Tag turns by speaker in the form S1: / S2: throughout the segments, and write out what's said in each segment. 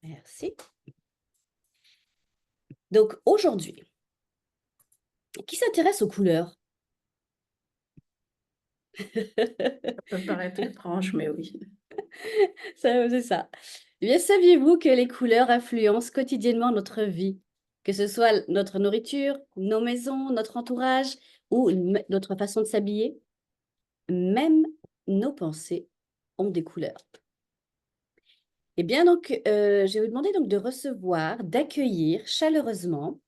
S1: Merci. Donc aujourd'hui, qui s'intéresse aux couleurs?
S2: Ça peut paraître étrange, mais oui.
S1: C'est ça. Eh bien, saviez-vous que les couleurs influencent quotidiennement notre vie? Que ce soit notre nourriture, nos maisons, notre entourage ou notre façon de s'habiller? Même nos pensées ont des couleurs. Eh bien, donc, je vais vous demander donc de recevoir, d'accueillir chaleureusement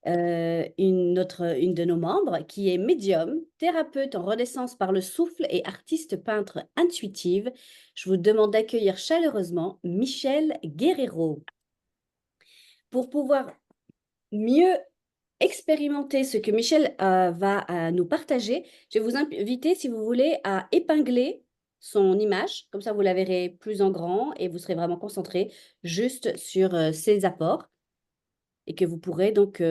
S1: une de nos membres qui est médium, thérapeute en renaissance par le souffle et artiste peintre intuitive. Je vous demande d'accueillir chaleureusement Michel Guerrero. Pour pouvoir mieux expérimenter ce que Michel va nous partager, je vais vous inviter, si vous voulez, à épingler son image. Comme ça, vous la verrez plus en grand et vous serez vraiment concentré juste sur ses apports et que vous pourrez donc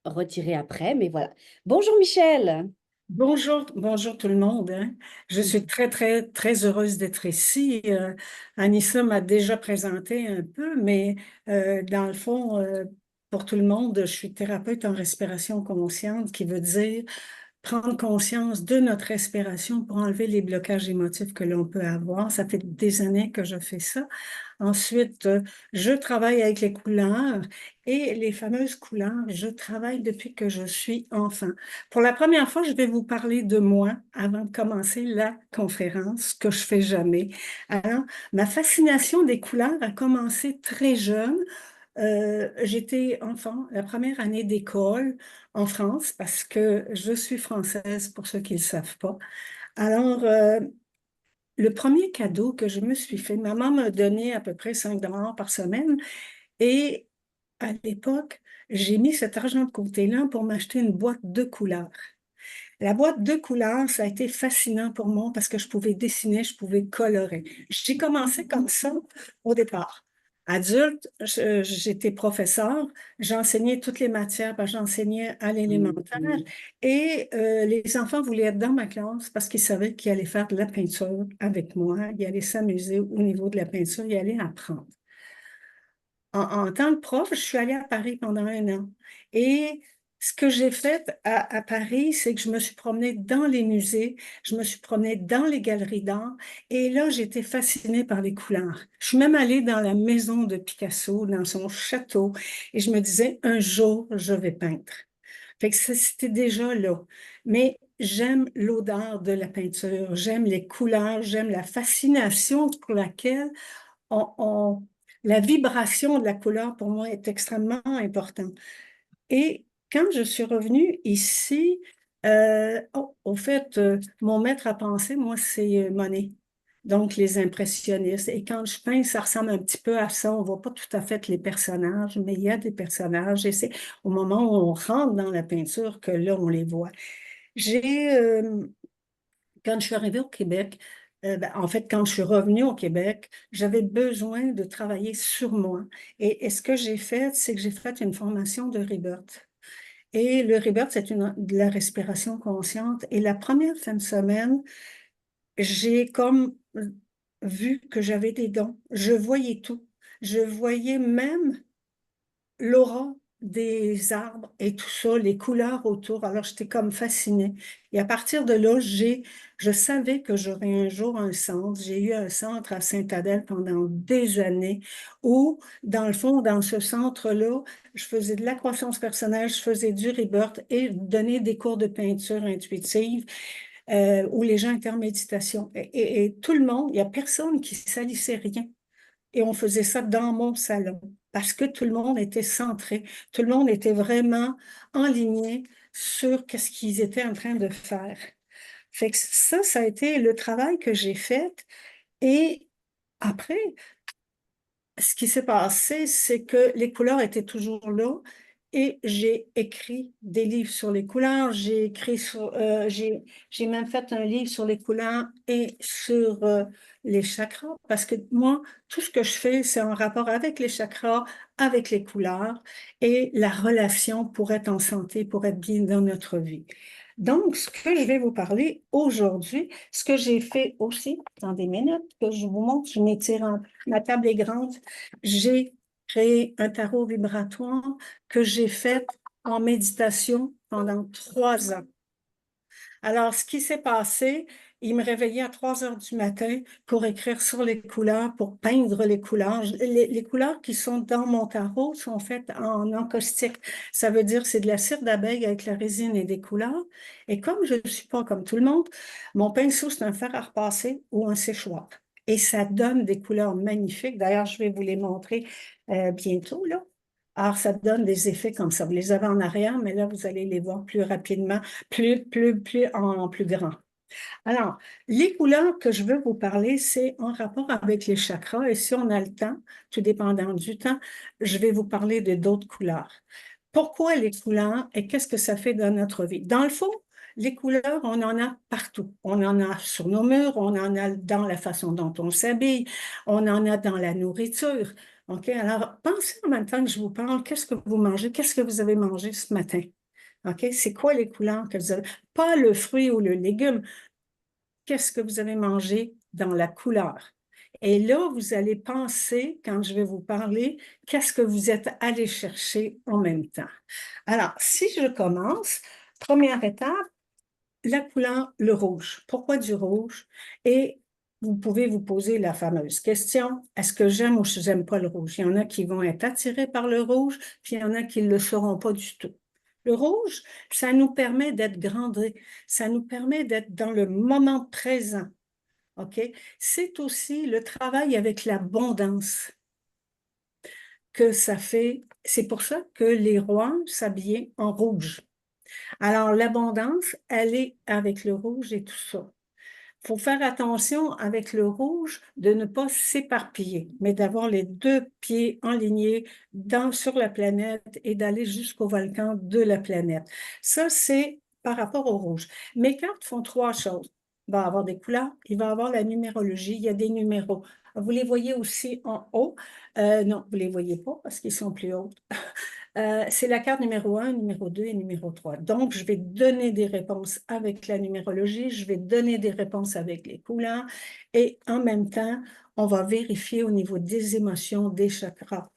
S1: retirer après. Mais voilà. Bonjour Michel.
S2: Bonjour, bonjour tout le monde, hein. Je suis très, très, très heureuse d'être ici. Anissa m'a déjà présenté un peu, mais dans le fond, pour tout le monde, je suis thérapeute en respiration consciente, qui veut dire prendre conscience de notre respiration pour enlever les blocages émotifs que l'on peut avoir. Ça fait des années que je fais ça. Ensuite, je travaille avec les couleurs et les fameuses couleurs, je travaille depuis que je suis enfant. Pour la première fois, je vais vous parler de moi avant de commencer la conférence, que je fais jamais. Alors, ma fascination des couleurs a commencé très jeune. J'étais enfant, la première année d'école en France, parce que je suis française pour ceux qui ne le savent pas. Alors, le premier cadeau que je me suis fait, maman m'a donné à peu près 5 $ par semaine et à l'époque, j'ai mis cet argent de côté-là pour m'acheter une boîte de couleurs. La boîte de couleurs, ça a été fascinant pour moi parce que je pouvais dessiner, je pouvais colorer. J'ai commencé comme ça au départ. Adulte, j'étais professeur, j'enseignais toutes les matières, parce que j'enseignais à l'élémentaire et les enfants voulaient être dans ma classe parce qu'ils savaient qu'ils allaient faire de la peinture avec moi, ils allaient s'amuser au niveau de la peinture, ils allaient apprendre. En tant que prof, je suis allée à Paris pendant 1 an. Et ce que j'ai fait à Paris, c'est que je me suis promenée dans les musées, je me suis promenée dans les galeries d'art, et là, j'étais fascinée par les couleurs. Je suis même allée dans la maison de Picasso, dans son château, et je me disais, un jour, je vais peindre. Fait que c'était déjà là. Mais j'aime l'odeur de la peinture, j'aime les couleurs, j'aime la fascination pour laquelle on, on- la vibration de la couleur pour moi est extrêmement importante. Et quand je suis revenue ici, au fait, mon maître à penser, moi, c'est Monet. Donc, les impressionnistes. Et quand je peins, ça ressemble un petit peu à ça. On ne voit pas tout à fait les personnages, mais il y a des personnages. Et c'est au moment où on rentre dans la peinture que là, on les voit. J'ai, quand je suis arrivée au Québec, en fait, quand je suis revenue au Québec, j'avais besoin de travailler sur moi. Et ce que j'ai fait, c'est que j'ai fait une formation de Rebirth. Et le Rebirth, c'est de la respiration consciente. Et la première fin de semaine, j'ai comme vu que j'avais des dons. Je voyais tout. Je voyais même l'aura des arbres et tout ça, les couleurs autour. Alors, j'étais comme fascinée. Et à partir de là, je savais que j'aurais un jour un centre. J'ai eu un centre à Sainte-Adèle pendant des années où, dans le fond, dans ce centre-là, je faisais de la croissance personnelle, je faisais du rebirth et donnais des cours de peinture intuitive où les gens étaient en méditation. Et tout le monde, il n'y a personne qui salissait rien. Et on faisait ça dans mon salon parce que tout le monde était centré, tout le monde était vraiment enligné sur qu'est-ce qu'ils étaient en train de faire. Fait que ça a été le travail que j'ai fait. Et après, ce qui s'est passé, c'est que les couleurs étaient toujours là et j'ai écrit des livres sur les couleurs. J'ai même fait un livre sur les couleurs et sur les chakras parce que moi, tout ce que je fais, c'est en rapport avec les chakras, avec les couleurs et la relation pour être en santé, pour être bien dans notre vie. Donc, ce que je vais vous parler aujourd'hui, ce que j'ai fait aussi dans des minutes, que je vous montre, je m'étire ma table est grande. J'ai créé un tarot vibratoire que j'ai fait en méditation pendant 3 ans. Alors, ce qui s'est passé, il me réveillait à 3 heures du matin pour écrire sur les couleurs, pour peindre les couleurs. Les couleurs qui sont dans mon tarot sont faites en encaustique. Ça veut dire que c'est de la cire d'abeille avec la résine et des couleurs. Et comme je ne suis pas comme tout le monde, mon pinceau, c'est un fer à repasser ou un séchoir. Et ça donne des couleurs magnifiques. D'ailleurs, je vais vous les montrer bientôt, là. Alors, ça donne des effets comme ça. Vous les avez en arrière, mais là, vous allez les voir plus rapidement, en plus grand. Alors, les couleurs que je veux vous parler, c'est en rapport avec les chakras. Et si on a le temps, tout dépendant du temps, je vais vous parler de d'autres couleurs. Pourquoi les couleurs et qu'est-ce que ça fait dans notre vie? Dans le fond, les couleurs, on en a partout. On en a sur nos murs, on en a dans la façon dont on s'habille, on en a dans la nourriture. OK? Alors, pensez en même temps que je vous parle, qu'est-ce que vous mangez? Qu'est-ce que vous avez mangé ce matin? OK? C'est quoi les couleurs que vous avez? Pas le fruit ou le légume. Qu'est-ce que vous avez mangé dans la couleur? Et là, vous allez penser, quand je vais vous parler, qu'est-ce que vous êtes allé chercher en même temps. Alors, si je commence, première étape, la couleur, le rouge. Pourquoi du rouge? Et vous pouvez vous poser la fameuse question, est-ce que j'aime ou je n'aime pas le rouge? Il y en a qui vont être attirés par le rouge, puis il y en a qui ne le seront pas du tout. Le rouge, ça nous permet d'être grandés, ça nous permet d'être dans le moment présent. OK? C'est aussi le travail avec l'abondance que ça fait. C'est pour ça que les rois s'habillaient en rouge. Alors, l'abondance, elle est avec le rouge et tout ça. Il faut faire attention avec le rouge de ne pas s'éparpiller, mais d'avoir les 2 pieds alignés sur la planète et d'aller jusqu'au volcan de la planète. Ça, c'est par rapport au rouge. Mes cartes font 3 choses. Il va y avoir des couleurs, il va y avoir la numérologie, il y a des numéros. Vous les voyez aussi en haut. Non, vous ne les voyez pas parce qu'ils sont plus hauts. C'est la carte numéro 1, numéro 2 et numéro 3. Donc, je vais donner des réponses avec la numérologie, je vais donner des réponses avec les couleurs et en même temps, on va vérifier au niveau des émotions, des chakras.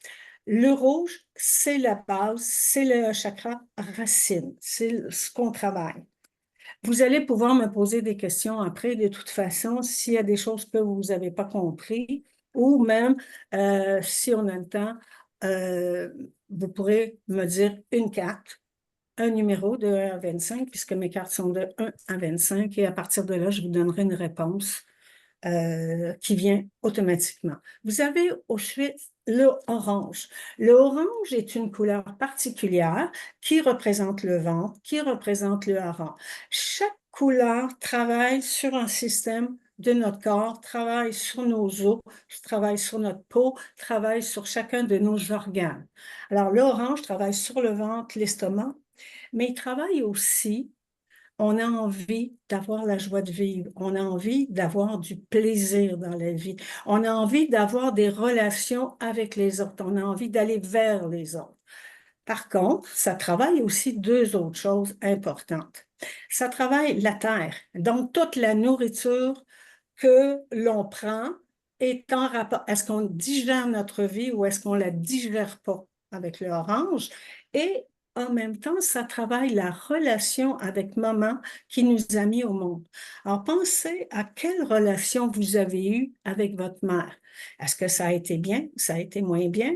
S2: Le rouge, c'est la base, c'est le chakra racine, c'est ce qu'on travaille. Vous allez pouvoir me poser des questions après, de toute façon, s'il y a des choses que vous n'avez pas compris, ou même, si on a le temps, euh, vous pourrez me dire une carte, un numéro de 1 à 25, puisque mes cartes sont de 1 à 25, et à partir de là, je vous donnerai une réponse qui vient automatiquement. Vous avez ensuite le orange. Le orange est une couleur particulière qui représente le ventre, qui représente le hareng. Chaque couleur travaille sur un système de notre corps, travaille sur nos os, travaille sur notre peau, travaille sur chacun de nos organes. Alors, l'orange travaille sur le ventre, l'estomac, mais il travaille aussi on a envie d'avoir la joie de vivre. On a envie d'avoir du plaisir dans la vie. On a envie d'avoir des relations avec les autres. On a envie d'aller vers les autres. Par contre, ça travaille aussi 2 autres choses importantes. Ça travaille la terre. Donc, toute la nourriture que l'on prend est en rapport. Est-ce qu'on digère notre vie ou est-ce qu'on la digère pas avec le orange? Et en même temps, ça travaille la relation avec maman qui nous a mis au monde. Alors, pensez à quelle relation vous avez eue avec votre mère. Est-ce que ça a été bien? Ça a été moins bien?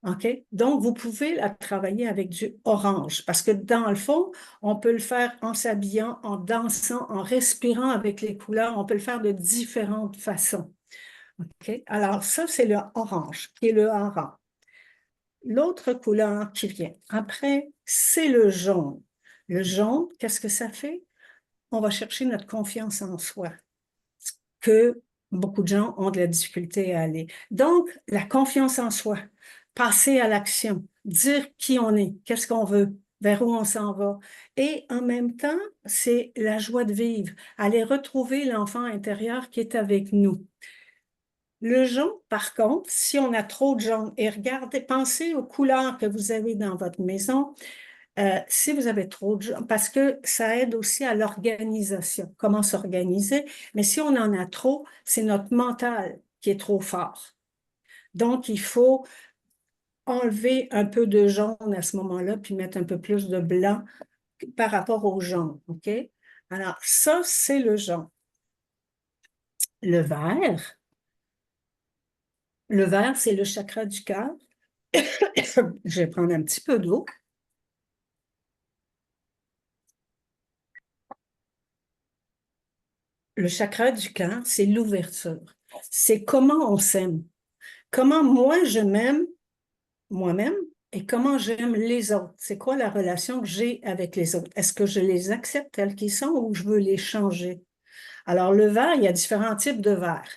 S2: OK? Donc, vous pouvez la travailler avec du orange parce que dans le fond, on peut le faire en s'habillant, en dansant, en respirant avec les couleurs. On peut le faire de différentes façons. OK? Alors, ça, c'est le orange qui est le hareng. L'autre couleur qui vient après, c'est le jaune. Le jaune, qu'est-ce que ça fait? On va chercher notre confiance en soi, que beaucoup de gens ont de la difficulté à aller. Donc, la confiance en soi, passer à l'action, dire qui on est, qu'est-ce qu'on veut, vers où on s'en va. Et en même temps, c'est la joie de vivre, aller retrouver l'enfant intérieur qui est avec nous. Le jaune, par contre, si on a trop de jaune, et regardez, pensez aux couleurs que vous avez dans votre maison, Si vous avez trop de gens, parce que ça aide aussi à l'organisation, comment s'organiser, mais si on en a trop, c'est notre mental qui est trop fort. Donc, il faut enlever un peu de jaune à ce moment-là, puis mettre un peu plus de blanc par rapport au jaune, OK? Alors, ça, c'est le jaune. Le vert, c'est le chakra du cœur. Je vais prendre un petit peu d'eau. Le chakra du cœur, c'est l'ouverture. C'est comment on s'aime. Comment moi, je m'aime moi-même et comment j'aime les autres. C'est quoi la relation que j'ai avec les autres? Est-ce que je les accepte tels qu'ils sont ou je veux les changer? Alors, le vert, il y a différents types de vert.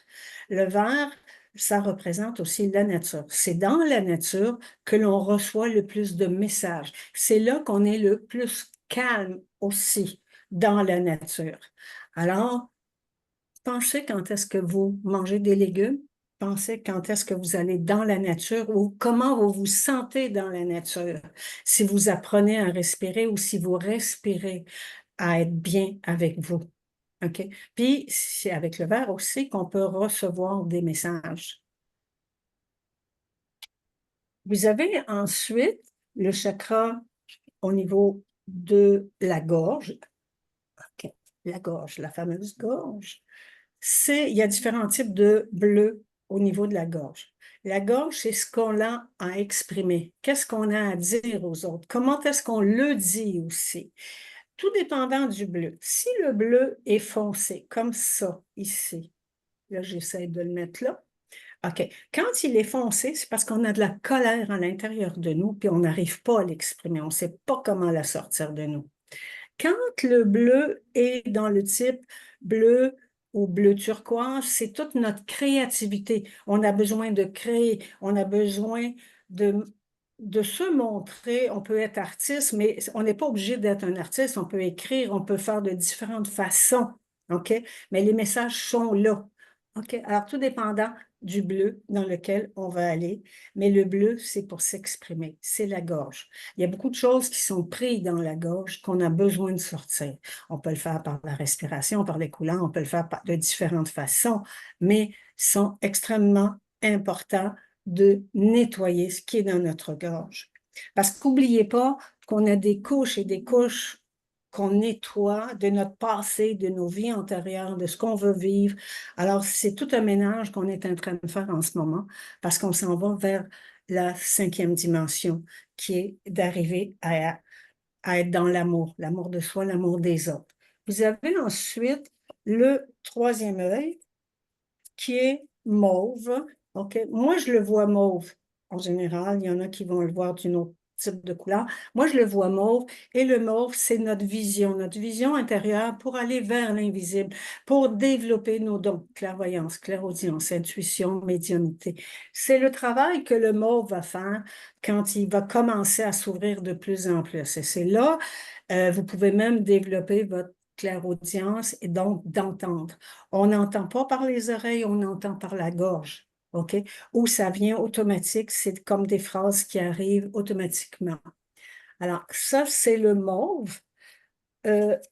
S2: Le vert, ça représente aussi la nature. C'est dans la nature que l'on reçoit le plus de messages. C'est là qu'on est le plus calme aussi dans la nature. Alors, pensez quand est-ce que vous mangez des légumes, pensez quand est-ce que vous allez dans la nature ou comment vous vous sentez dans la nature. Si vous apprenez à respirer ou si vous respirez à être bien avec vous. OK? Puis, c'est avec le verre aussi qu'on peut recevoir des messages. Vous avez ensuite le chakra au niveau de la gorge. OK. La gorge, la fameuse gorge. Il y a différents types de bleu au niveau de la gorge. La gorge, c'est ce qu'on a à exprimer. Qu'est-ce qu'on a à dire aux autres? Comment est-ce qu'on le dit aussi? Tout dépendant du bleu. Si le bleu est foncé, comme ça, ici, là, j'essaie de le mettre là. OK. Quand il est foncé, c'est parce qu'on a de la colère à l'intérieur de nous, puis on n'arrive pas à l'exprimer. On ne sait pas comment la sortir de nous. Quand le bleu est dans le type bleu ou bleu turquoise, c'est toute notre créativité. On a besoin de créer, on a besoin de, de se montrer. On peut être artiste, mais on n'est pas obligé d'être un artiste. On peut écrire, on peut faire de différentes façons. OK? Mais les messages sont là. OK? Alors, tout dépendant du bleu dans lequel on va aller. Mais le bleu, c'est pour s'exprimer. C'est la gorge. Il y a beaucoup de choses qui sont prises dans la gorge qu'on a besoin de sortir. On peut le faire par la respiration, par les coulants, on peut le faire de différentes façons, mais sont extrêmement importants de nettoyer ce qui est dans notre gorge. Parce qu'oubliez pas qu'on a des couches et des couches qu'on nettoie de notre passé, de nos vies antérieures, de ce qu'on veut vivre. Alors, c'est tout un ménage qu'on est en train de faire en ce moment parce qu'on s'en va vers la 5e dimension, qui est d'arriver à être dans l'amour de soi, l'amour des autres. Vous avez ensuite le 3e œil, qui est mauve. OK? Moi, je le vois mauve. En général, il y en a qui vont le voir d'une autre type de couleur. Moi, je le vois mauve. Et le mauve, c'est notre vision intérieure pour aller vers l'invisible, pour développer nos dons, clairvoyance, clairaudience, intuition, médiumnité. C'est le travail que le mauve va faire quand il va commencer à s'ouvrir de plus en plus. Et c'est là, vous pouvez même développer votre clairaudience et donc d'entendre. On n'entend pas par les oreilles, on entend par la gorge, OK? Ou ça vient automatique, c'est comme des phrases qui arrivent automatiquement. Alors, ça, c'est le mauve.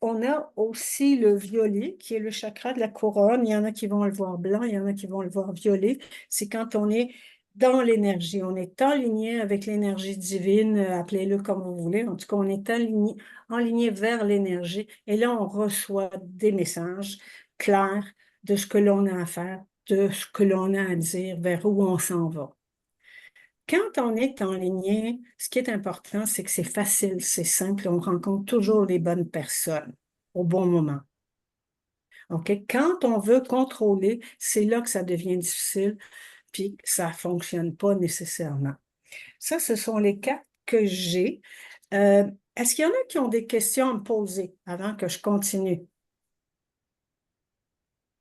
S2: On a aussi le violet, qui est le chakra de la couronne. Il y en a qui vont le voir blanc, il y en a qui vont le voir violet. C'est quand on est dans l'énergie, on est aligné avec l'énergie divine, appelez-le comme vous voulez. En tout cas, on est aligné vers l'énergie. Et là, on reçoit des messages clairs de ce que l'on a à faire, de ce que l'on a à dire, vers où on s'en va. Quand on est en ligne, ce qui est important, c'est que c'est facile, c'est simple, on rencontre toujours les bonnes personnes au bon moment. OK? Quand on veut contrôler, c'est là que ça devient difficile, puis ça ne fonctionne pas nécessairement. Ça, ce sont les cartes que j'ai. Est-ce qu'il y en a qui ont des questions à me poser avant que je continue?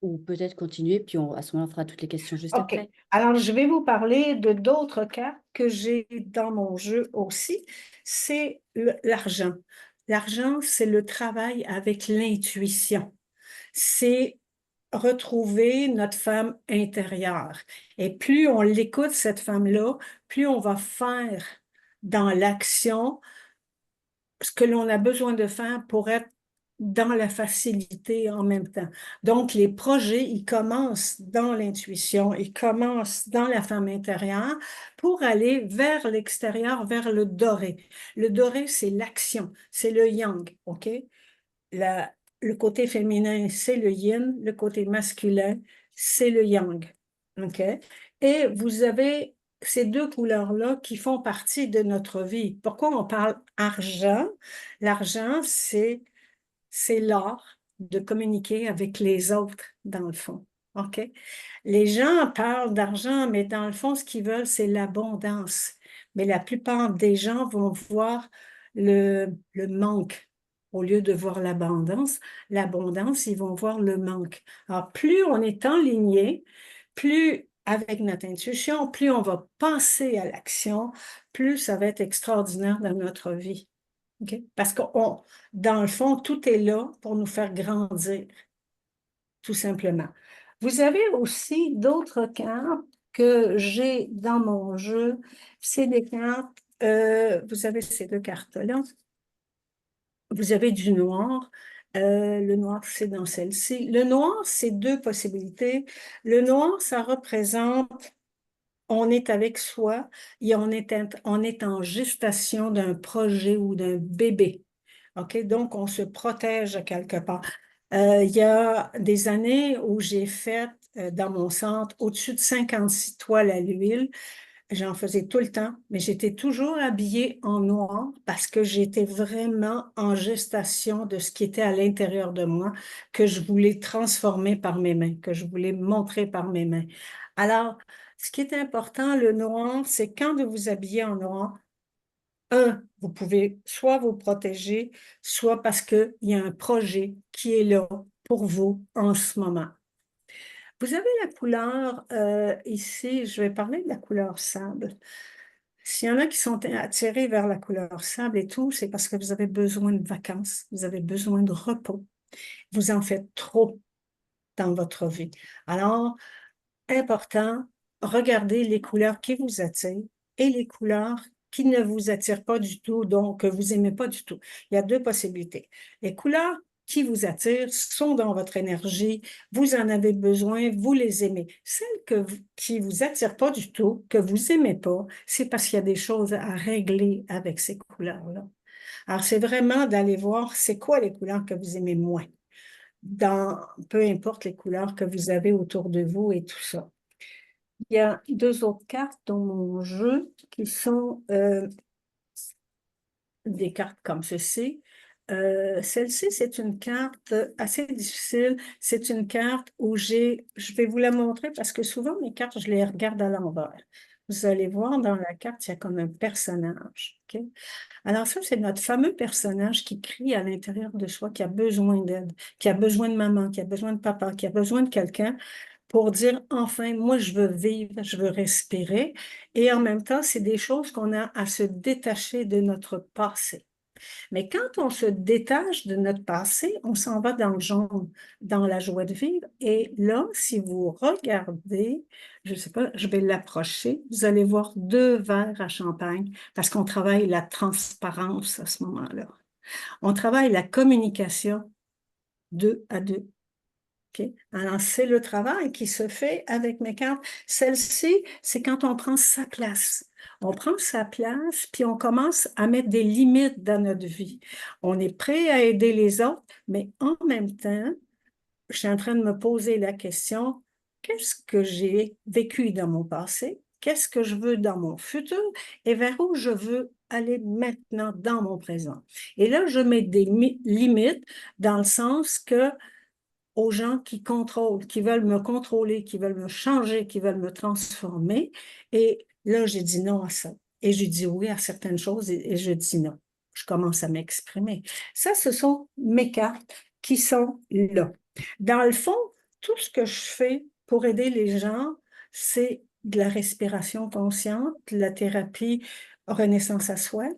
S1: Ou peut-être continuer, puis à ce moment-là, on fera toutes les questions juste
S2: OK.
S1: après.
S2: Alors, je vais vous parler de d'autres cartes que j'ai dans mon jeu aussi. C'est l'argent. L'argent, c'est le travail avec l'intuition. C'est retrouver notre femme intérieure. Et plus on l'écoute, cette femme-là, plus on va faire dans l'action ce que l'on a besoin de faire pour être dans la facilité en même temps. Donc, les projets, ils commencent dans l'intuition, ils commencent dans la femme intérieure pour aller vers l'extérieur, vers le doré. Le doré, c'est l'action, c'est le yang, OK? Le côté féminin, c'est le yin, le côté masculin, c'est le yang, OK? Et vous avez ces deux couleurs-là qui font partie de notre vie. Pourquoi on parle argent? L'argent, c'est l'art de communiquer avec les autres, dans le fond. OK? Les gens parlent d'argent, mais dans le fond, ce qu'ils veulent, c'est l'abondance. Mais la plupart des gens vont voir le manque. Au lieu de voir l'abondance, ils vont voir le manque. Alors, plus on est enligné, plus avec notre intuition, plus on va passer à l'action, plus ça va être extraordinaire dans notre vie. OK? Parce que dans le fond, tout est là pour nous faire grandir, tout simplement. Vous avez aussi d'autres cartes que j'ai dans mon jeu. C'est des cartes, vous avez ces deux cartes-là. Vous avez du noir. Le noir, c'est dans celle-ci. Le noir, c'est deux possibilités. Le noir, ça représente on est avec soi et on est en gestation d'un projet ou d'un bébé. OK? Donc, on se protège quelque part. Il y a des années où j'ai fait dans mon centre au-dessus de 56 toiles à l'huile. J'en faisais tout le temps, mais j'étais toujours habillée en noir parce que j'étais vraiment en gestation de ce qui était à l'intérieur de moi, que je voulais transformer par mes mains, que je voulais montrer par mes mains. Alors, ce qui est important, le noir, c'est quand vous vous habillez en noir, vous pouvez soit vous protéger, soit parce qu'il y a un projet qui est là pour vous en ce moment. Vous avez la couleur, ici, je vais parler de la couleur sable. S'il y en a qui sont attirés vers la couleur sable et tout, c'est parce que vous avez besoin de vacances, vous avez besoin de repos. Vous en faites trop dans votre vie. Alors, important, regardez les couleurs qui vous attirent et les couleurs qui ne vous attirent pas du tout, donc que vous n'aimez pas du tout. Il y a deux possibilités. Les couleurs qui vous attirent sont dans votre énergie, vous en avez besoin, vous les aimez. Celles qui vous attirent pas du tout, que vous aimez pas, c'est parce qu'il y a des choses à régler avec ces couleurs-là. Alors, c'est vraiment d'aller voir c'est quoi les couleurs que vous aimez moins, dans peu importe les couleurs que vous avez autour de vous et tout ça. Il y a deux autres cartes dans mon jeu qui sont des cartes comme ceci. Celle-ci, c'est une carte assez difficile. C'est une carte où je vais vous la montrer parce que souvent, mes cartes, je les regarde à l'envers. Vous allez voir dans la carte, il y a comme un personnage. OK? Alors ça, c'est notre fameux personnage qui crie à l'intérieur de soi, qui a besoin d'aide, qui a besoin de maman, qui a besoin de papa, qui a besoin de quelqu'un pour dire, enfin, moi, je veux vivre, je veux respirer. Et en même temps, c'est des choses qu'on a à se détacher de notre passé. Mais quand on se détache de notre passé, on s'en va dans le jaune, dans la joie de vivre. Et là, si vous regardez, je ne sais pas, je vais l'approcher, vous allez voir deux verres à champagne parce qu'on travaille la transparence à ce moment-là. On travaille la communication deux à deux. Okay? Alors, c'est le travail qui se fait avec mes cartes. Celle-ci, c'est quand on prend sa place. On prend sa place, puis on commence à mettre des limites dans notre vie. On est prêt à aider les autres, mais en même temps, je suis en train de me poser la question, qu'est-ce que j'ai vécu dans mon passé? Qu'est-ce que je veux dans mon futur? Et vers où je veux aller maintenant dans mon présent? Et là, je mets des limites dans le sens que aux gens qui contrôlent, qui veulent me contrôler, qui veulent me changer, qui veulent me transformer. Et là, j'ai dit non à ça. Et j'ai dit oui à certaines choses et je dis non. Je commence à m'exprimer. Ça, ce sont mes cartes qui sont là. Dans le fond, tout ce que je fais pour aider les gens, c'est de la respiration consciente, de la thérapie Renaissance à soi,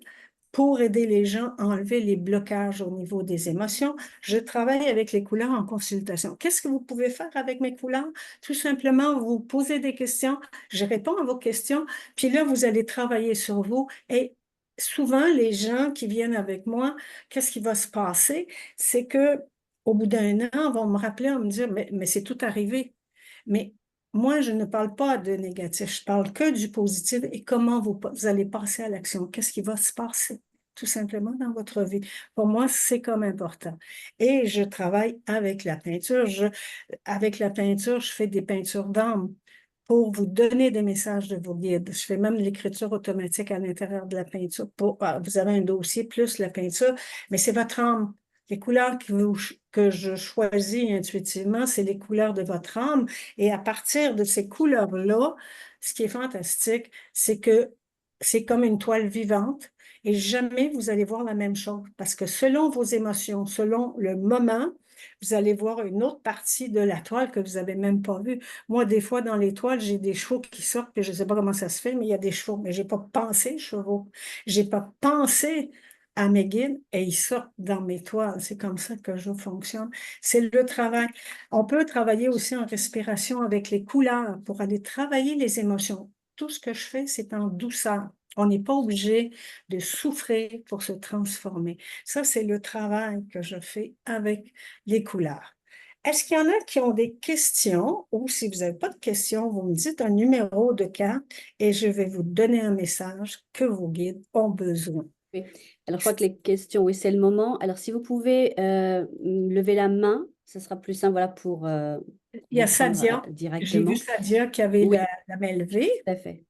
S2: pour aider les gens à enlever les blocages au niveau des émotions. Je travaille avec les couleurs en consultation. Qu'est-ce que vous pouvez faire avec mes couleurs? Tout simplement, vous posez des questions, je réponds à vos questions, puis là, vous allez travailler sur vous et souvent, les gens qui viennent avec moi, qu'est-ce qui va se passer? C'est que au bout d'un an, ils vont me rappeler, on me dire, mais c'est tout arrivé. Mais moi, je ne parle pas de négatif, je parle que du positif et comment vous allez passer à l'action. Qu'est-ce qui va se passer? Tout simplement dans votre vie. Pour moi, c'est comme important. Et je travaille avec la peinture. Avec la peinture, je fais des peintures d'âme pour vous donner des messages de vos guides. Je fais même l'écriture automatique à l'intérieur de la peinture. Vous avez un dossier plus la peinture, mais c'est votre âme. Les couleurs que je choisis intuitivement, c'est les couleurs de votre âme. Et à partir de ces couleurs-là, ce qui est fantastique, c'est que c'est comme une toile vivante et jamais vous allez voir la même chose parce que selon vos émotions, selon le moment, vous allez voir une autre partie de la toile que vous n'avez même pas vue. Moi, des fois, dans les toiles, j'ai des chevaux qui sortent, puis je ne sais pas comment ça se fait, mais il y a des chevaux, mais je n'ai pas pensé chevaux. Je n'ai pas pensé à mes guides et ils sortent dans mes toiles. C'est comme ça que je fonctionne. C'est le travail. On peut travailler aussi en respiration avec les couleurs pour aller travailler les émotions. Tout ce que je fais, c'est en douceur. On n'est pas obligé de souffrir pour se transformer. Ça, c'est le travail que je fais avec les couleurs. Est-ce qu'il y en a qui ont des questions ou si vous n'avez pas de questions, vous me dites un numéro de carte et je vais vous donner un message que vos guides ont besoin.
S1: Oui. Alors, je crois que les questions, oui, c'est le moment. Alors, si vous pouvez lever la main, ce sera plus simple, voilà, pour
S2: Il y a
S1: répondre
S2: Sadia, j'ai vu
S1: directement.
S2: Sadia qui avait
S1: Oui,
S2: la main levée.
S1: tout à fait.